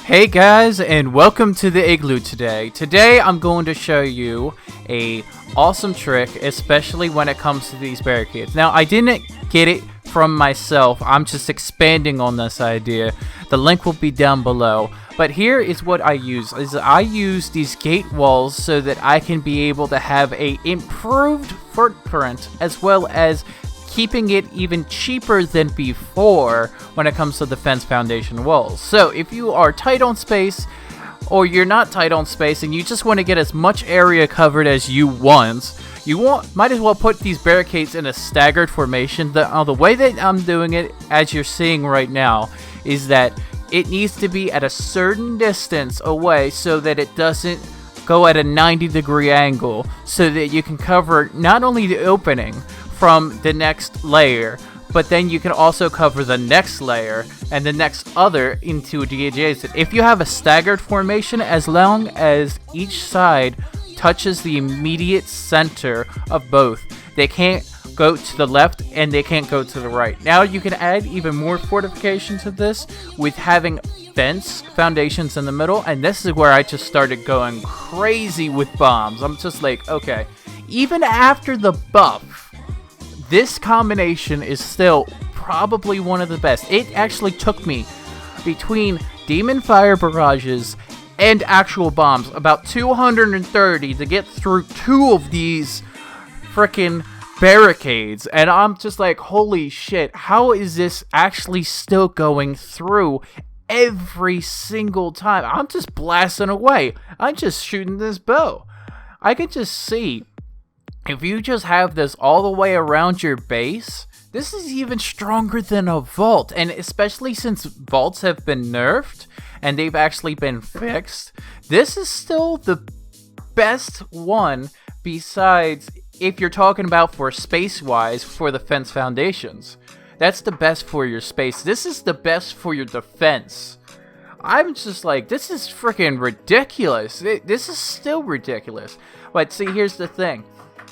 Hey guys, and welcome to the Igloo today. Today I'm going to show you a awesome trick, especially when it comes to these barricades. Now, I didn't get it from myself. I'm just expanding on this idea. The link will be down below. But here is what I use. I use these gate walls so that I can be able to have a improved footprint as well as keeping it even cheaper than before when it comes to the fence foundation walls. So if you are tight on space, or you're not tight on space and you just want to get as much area covered as you want, might as well put these barricades in a staggered formation. The way that I'm doing it, as you're seeing right now, is that it needs to be at a certain distance away so that it doesn't go at a 90-degree angle, so that you can cover not only the opening from the next layer, but then you can also cover the next layer and the next other into the adjacent. If you have a staggered formation, as long as each side touches the immediate center of both, they can't go to the left and they can't go to the right. Now you can add even more fortification to this with having fence foundations in the middle, and this is where I just started going crazy with bombs. I'm just like, okay, even after the buff, this combination is still probably one of the best. It actually took me between demon fire barrages and actual bombs about 230 to get through two of these frickin' barricades, and I'm just like, holy shit, how is this actually still going through every single time? I'm just blasting away. I'm just shooting this bow. I can just see, if you just have this all the way around your base, this is even stronger than a vault. And especially since vaults have been nerfed and they've actually been fixed, this is still the best one, besides if you're talking about for space-wise for the fence foundations. That's the best for your space. This is the best for your defense. I'm just like, this is freaking ridiculous. This is still ridiculous. But see, here's the thing.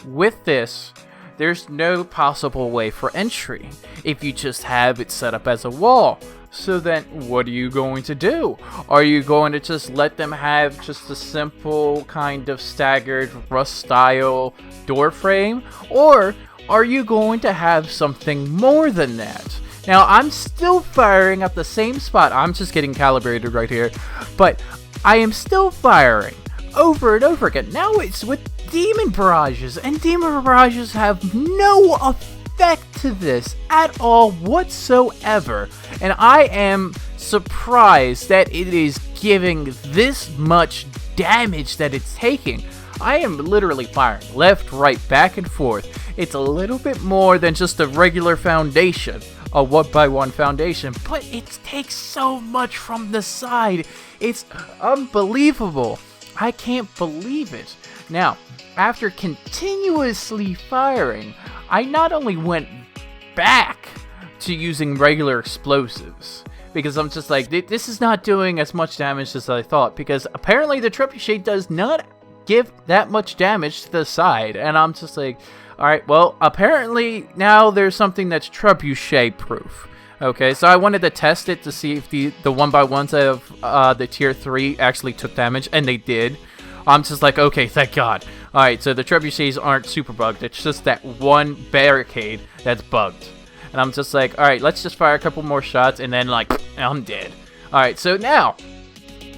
With this, there's no possible way for entry if you just have it set up as a wall. So then, what are you going to do? Are you going to just let them have just a simple kind of staggered rust style door frame? Or are you going to have something more than that? Now, I'm still firing at the same spot. I'm just getting calibrated right here. But I am still firing over and over again. Now it's with demon barrages, and demon barrages have no effect to this at all whatsoever, and I am surprised that it is giving this much damage that it's taking. I am literally firing left, right, back and forth. It's a little bit more than just a regular foundation, a 1x1 foundation, but it takes so much from the side. It's unbelievable. I can't believe it. Now, after continuously firing, I not only went back to using regular explosives, because I'm just like, this is not doing as much damage as I thought, because apparently the trebuchet does not give that much damage to the side, and I'm just like, alright, well, apparently now there's something that's trebuchet proof. Okay, so I wanted to test it to see if the 1x1s of the tier 3 actually took damage, and they did. I'm just like, okay, thank God. Alright, so the trebuchets aren't super bugged. It's just that one barricade that's bugged. And I'm just like, alright, let's just fire a couple more shots, and then, like, I'm dead. Alright, so now,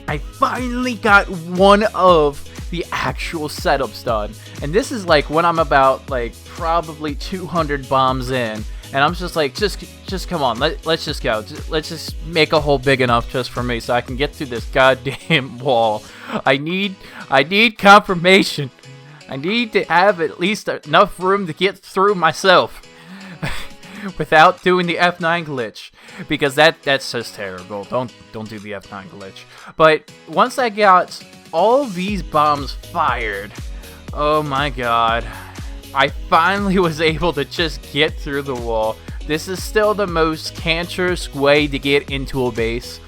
I finally got one of the actual setups done. And this is, like, when I'm about, like, probably 200 bombs in. And I'm just like, just come on, let's just go. Let's just make a hole big enough just for me so I can get through this goddamn wall. I need confirmation. I need to have at least enough room to get through myself without doing the F9 glitch, because that's just terrible. Don't do the F9 glitch. But once I got all these bombs fired, oh my god, I finally was able to just get through the wall. This is still the most cancerous way to get into a base,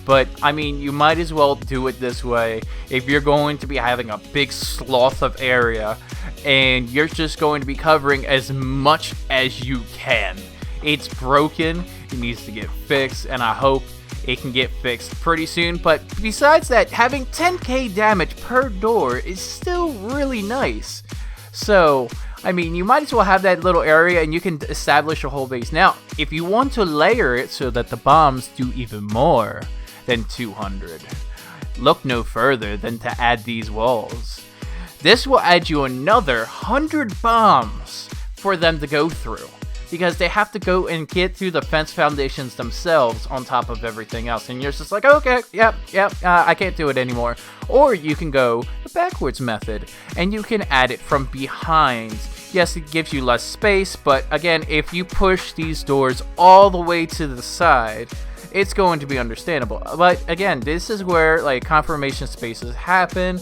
but I mean, you might as well do it this way if you're going to be having a big swath of area and you're just going to be covering as much as you can. It's broken, it needs to get fixed, and I hope it can get fixed pretty soon. But besides that, having 10k damage per door is still really nice. So I mean, you might as well have that little area and you can establish a whole base. Now, if you want to layer it so that the bombs do even more than 200, look no further than to add these walls. This will add you another 100 bombs for them to go through, because they have to go and get through the fence foundations themselves on top of everything else. And you're just like, okay, yep, I can't do it anymore. Or you can go the backwards method, and you can add it from behind. Yes, it gives you less space, but again, if you push these doors all the way to the side, it's going to be understandable. But again, this is where like confirmation spaces happen,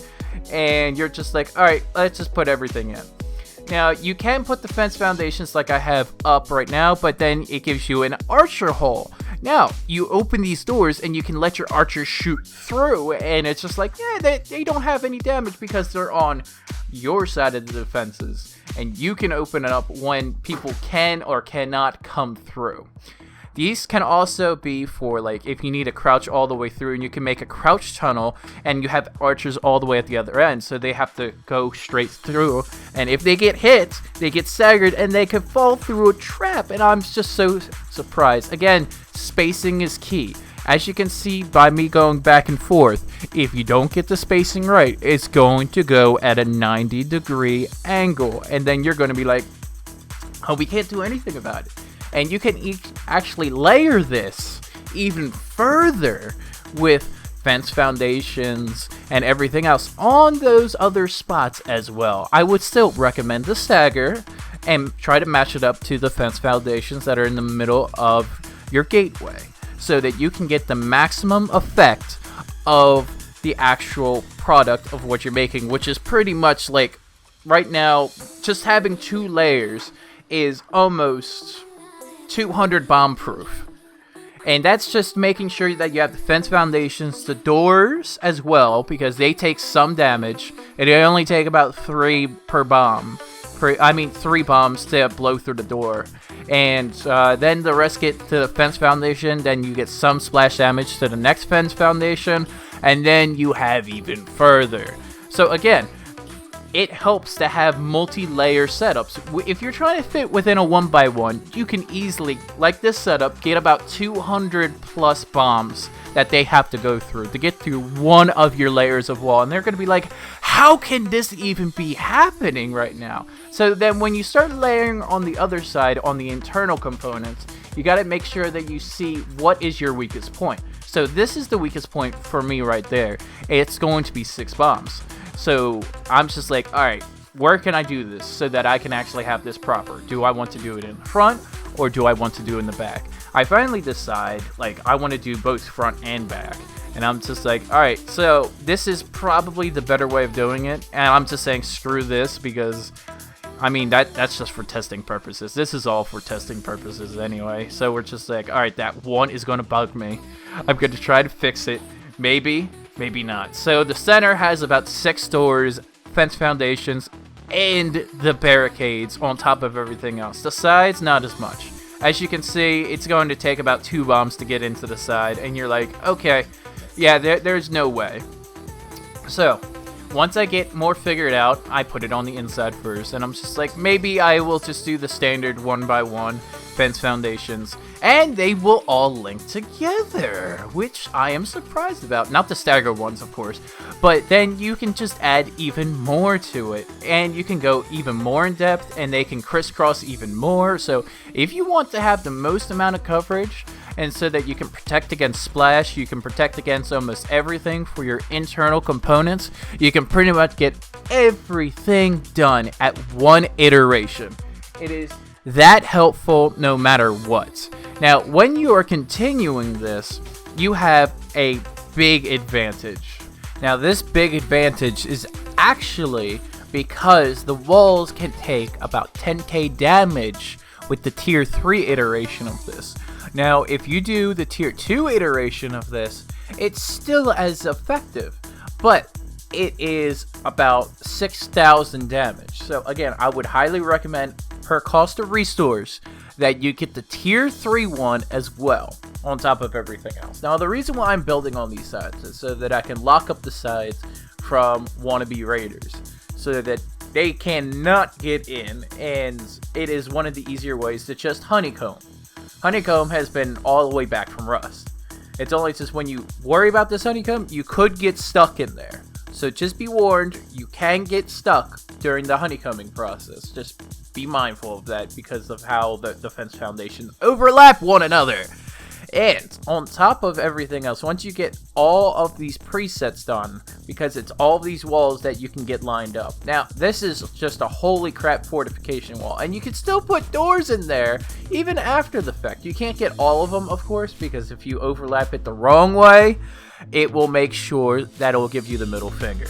and you're just like, alright, let's just put everything in. Now, you can put the fence foundations like I have up right now, but then it gives you an archer hole. Now, you open these doors and you can let your archer shoot through, and it's just like, yeah, they don't have any damage because they're on your side of the defenses. And you can open it up when people can or cannot come through. These can also be for like if you need to crouch all the way through, and you can make a crouch tunnel and you have archers all the way at the other end, so they have to go straight through, and if they get hit, they get staggered and they could fall through a trap. And I'm just so surprised. Again, spacing is key. As you can see by me going back and forth, if you don't get the spacing right, it's going to go at a 90-degree angle, and then you're going to be like, oh, we can't do anything about it. And you can actually layer this even further with fence foundations and everything else on those other spots as well. I would still recommend the stagger and try to match it up to the fence foundations that are in the middle of your gateway, so that you can get the maximum effect of the actual product of what you're making, which is pretty much like right now, just having 2 layers is almost 200 bomb proof. And that's just making sure that you have the fence foundations, the doors as well, because they take some damage, and they only take about 3 per bomb. 3 bombs to blow through the door. And then the rest get to the fence foundation, then you get some splash damage to the next fence foundation, and then you have even further. So again, it helps to have multi-layer setups. If you're trying to fit within a 1x1, you can easily, like this setup, get about 200 plus bombs that they have to go through to get through one of your layers of wall. And they're going to be like, how can this even be happening right now? So then when you start layering on the other side, on the internal components, you got to make sure that you see what is your weakest point. So this is the weakest point for me right there. It's going to be 6 bombs. So I'm just like, alright, where can I do this so that I can actually have this proper? Do I want to do it in the front, or do I want to do it in the back? I finally decide, like, I want to do both front and back. And I'm just like, alright, so this is probably the better way of doing it. And I'm just saying, screw this, because, I mean, that's just for testing purposes. This is all for testing purposes anyway. So we're just like, alright, that one is going to bug me. I'm going to try to fix it. Maybe not. So the center has about 6 doors, fence foundations, and the barricades on top of everything else. The sides, not as much. As you can see, it's going to take about 2 bombs to get into the side, and you're like, okay, yeah, there's no way. So once I get more figured out, I put it on the inside first, and I'm just like, maybe I will just do the standard 1x1 fence foundations, and they will all link together, which I am surprised about. Not the staggered ones, of course, but then you can just add even more to it, and you can go even more in depth, and they can crisscross even more. So if you want to have the most amount of coverage, and so that you can protect against splash, you can protect against almost everything for your internal components, you can pretty much get everything done at one iteration. It is that helpful no matter what. Now, when you are continuing this, you have a big advantage. Now, this big advantage is actually because the walls can take about 10k damage with the tier 3 iteration of this. Now, if you do the tier 2 iteration of this, it's still as effective, but it is about 6,000 damage. So again, I would highly recommend, per cost of restores, that you get the tier 3 one as well, on top of everything else. Now, the reason why I'm building on these sides is so that I can lock up the sides from wannabe raiders, so that they cannot get in, and it is one of the easier ways to just honeycomb. Honeycomb has been all the way back from Rust. It's only just when you worry about this honeycomb, you could get stuck in there. So just be warned, you can get stuck during the honeycombing process. Just be mindful of that because of how the defense foundations overlap one another. And on top of everything else, once you get all of these presets done, because it's all these walls that you can get lined up. Now, this is just a holy crap fortification wall, and you can still put doors in there even after the fact. You can't get all of them, of course, because if you overlap it the wrong way, it will make sure that it will give you the middle finger.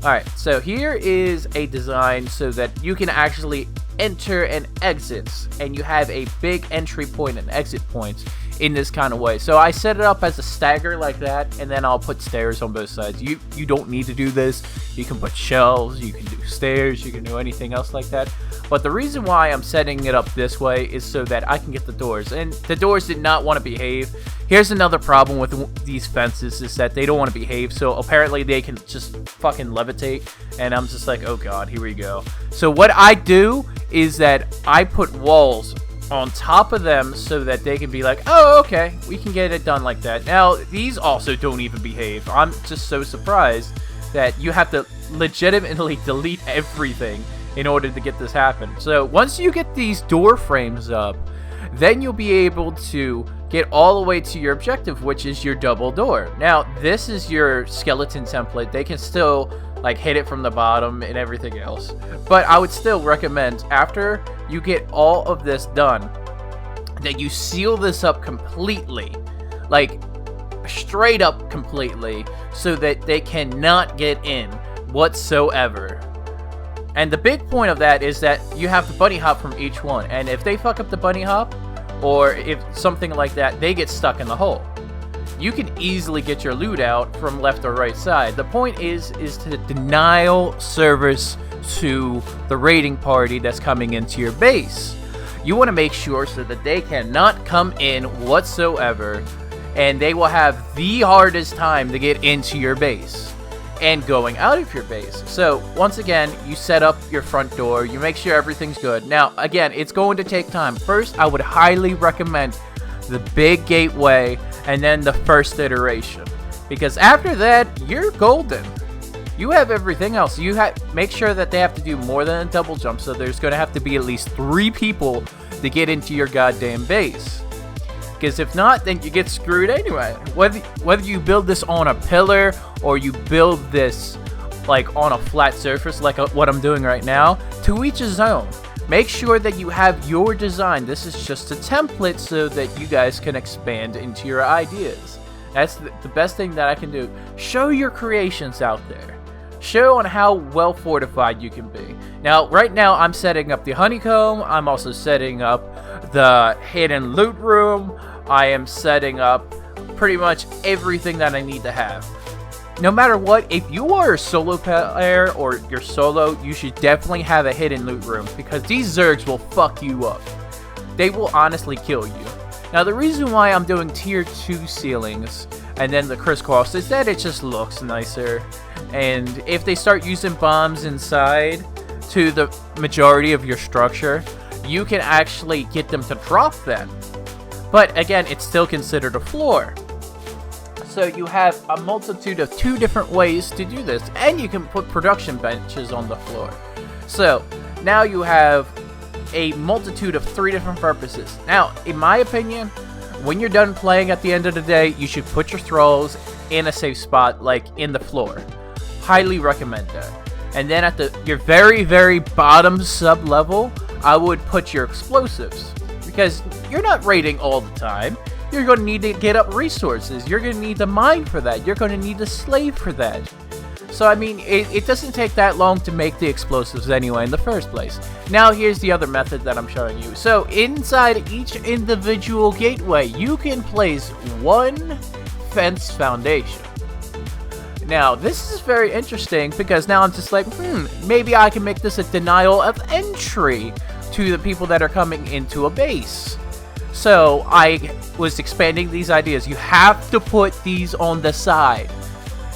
Alright, so here is a design so that you can actually enter and exit, and you have a big entry point and exit points in this kind of way. So I set it up as a stagger like that, and then I'll put stairs on both sides. You don't need to do this. You can put shelves, you can do stairs, you can do anything else like that. But the reason why I'm setting it up this way is so that I can get the doors, and the doors did not want to behave. Here's another problem with these fences, is that they don't want to behave, so apparently they can just fucking levitate, and I'm just like, oh god, here we go. So what I do is that I put walls on top of them so that they can be like, oh, okay, we can get it done like that. Now, these also don't even behave. I'm just so surprised that you have to legitimately delete everything in order to get this happen. So once you get these door frames up, then you'll be able to get all the way to your objective, which is your double door. Now, this is your skeleton template. They can still like hit it from the bottom and everything else, but I would still recommend, after you get all of this done, that you seal this up completely, like straight up completely, so that they cannot get in whatsoever. And the big point of that is that you have the bunny hop from each one, and if they fuck up the bunny hop, or if something like that, they get stuck in the hole. You can easily get your loot out from left or right side. The point is to denial service to the raiding party that's coming into your base. You want to make sure so that they cannot come in whatsoever, and they will have the hardest time to get into your base and going out of your base. So once again, you set up your front door, you make sure everything's good. Now again, it's going to take time. First, I would highly recommend the big gateway and then the first iteration, because after that, you're golden. You have everything else. You make sure that they have to do more than a double jump, so there's going to have to be at least 3 people to get into your goddamn base. Because if not, then you get screwed anyway. Whether you build this on a pillar or you build this like on a flat surface like what I'm doing right now, to each his own. Make sure that you have your design. This is just a template so that you guys can expand into your ideas. That's the best thing that I can do. Show your creations out there. Show on how well fortified you can be. Now, right now, I'm setting up the honeycomb. I'm also setting up the hidden loot room. I am setting up pretty much everything that I need to have. No matter what, if you are a solo player or you're solo, you should definitely have a hidden loot room, because these zergs will fuck you up. They will honestly kill you. Now, the reason why I'm doing tier 2 ceilings and then the crisscross is that it just looks nicer. And if they start using bombs inside to the majority of your structure, you can actually get them to drop them. But again, it's still considered a floor. So you have a multitude of 2 different ways to do this, and you can put production benches on the floor. So now you have a multitude of 3 different purposes. Now, in my opinion, when you're done playing at the end of the day, you should put your thralls in a safe spot, like in the floor. Highly recommend that. And then at your very, very bottom sub-level, I would put your explosives. Because you're not raiding all the time. You're going to need to get up resources. You're going to need to mine for that. You're going to need to slave for that. So, I mean, it doesn't take that long to make the explosives anyway in the first place. Now, here's the other method that I'm showing you. So, inside each individual gateway, you can place 1 fence foundation. Now, this is very interesting because now I'm just like, maybe I can make this a denial of entry to the people that are coming into a base. So, I was expanding these ideas. You have to put these on the side.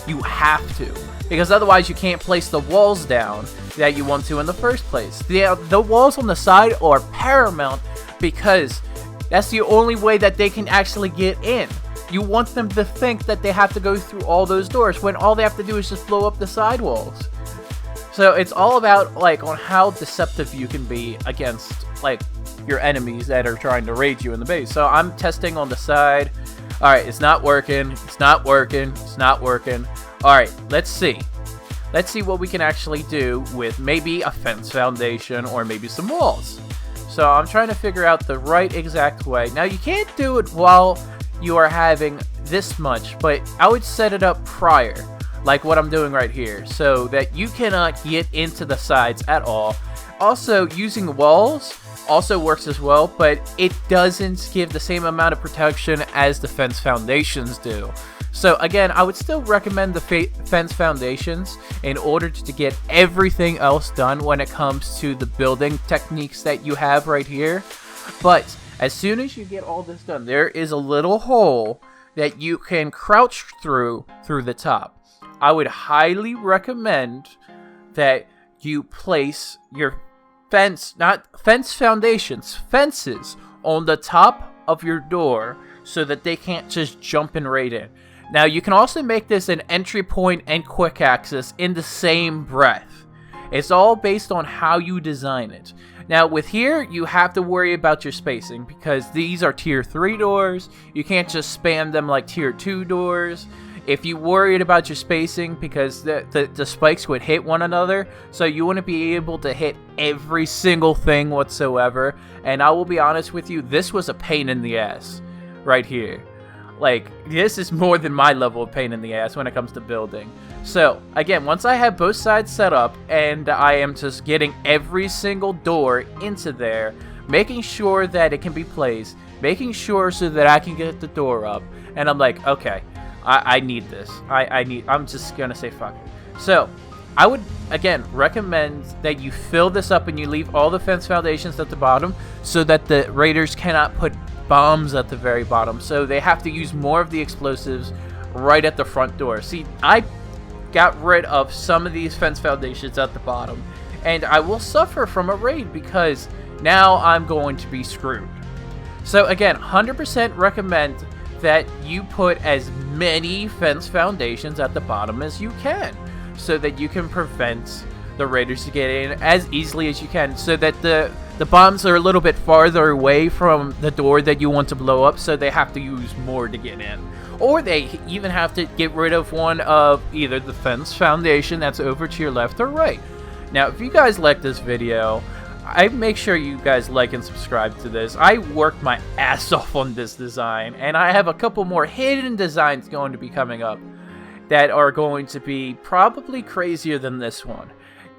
You have to. Because otherwise you can't place the walls down that you want to in the first place. The walls on the side are paramount because that's the only way that they can actually get in. You want them to think that they have to go through all those doors when all they have to do is just blow up the side walls. So it's all about like on how deceptive you can be against like your enemies that are trying to raid you in the base. So I'm testing on the side. Alright, it's not working. It's not working. It's not working. Alright, let's see. Let's see what we can actually do with maybe a fence foundation or maybe some walls. So I'm trying to figure out the right exact way. Now you can't do it while you are having this much, but I would set it up prior, like what I'm doing right here, so that you cannot get into the sides at all. Also, using walls also works as well, but it doesn't give the same amount of protection as the fence foundations do. So again, I would still recommend the fence foundations in order to get everything else done when it comes to the building techniques that you have right here. But as soon as you get all this done, there is a little hole that you can crouch through the top. I would highly recommend that you place your fences on the top of your door so that they can't just jump and raid in. Now, you can also make this an entry point and quick access in the same breath. It's all based on how you design it. Now, with here, you have to worry about your spacing because these are tier 3 doors. You can't just spam them like tier 2 doors. If you worried about your spacing because the spikes would hit one another, so you wouldn't be able to hit every single thing whatsoever. And I will be honest with you, this was a pain in the ass right here. Like, this is more than my level of pain in the ass when it comes to building. So, again, once I have both sides set up and I am just getting every single door into there, making sure that it can be placed, making sure so that I can get the door up, and I'm like, okay, I need this. I'm just gonna say fuck it. So, I would, again, recommend that you fill this up and you leave all the fence foundations at the bottom so that the raiders cannot put bombs at the very bottom, so they have to use more of the explosives right at the front door. See, I got rid of some of these fence foundations at the bottom, and I will suffer from a raid because now I'm going to be screwed. So again, 100% recommend that you put as many fence foundations at the bottom as you can so that you can prevent the raiders to get in as easily as you can, so that the bombs are a little bit farther away from the door that you want to blow up, so they have to use more to get in. Or they even have to get rid of one of either the fence foundation that's over to your left or right. Now, if you guys like this video, I make sure you guys like and subscribe to this. I worked my ass off on this design, and I have a couple more hidden designs going to be coming up that are going to be probably crazier than this one.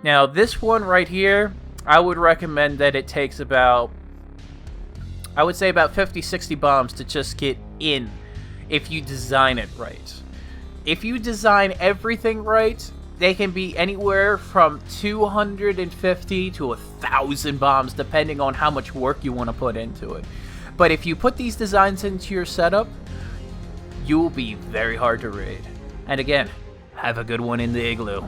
Now, this one right here, I would recommend that it takes about, I would say about 50-60 bombs to just get in if you design it right. If you design everything right, they can be anywhere from 250 to 1,000 bombs depending on how much work you want to put into it. But if you put these designs into your setup, you will be very hard to raid. And again, have a good one in the igloo.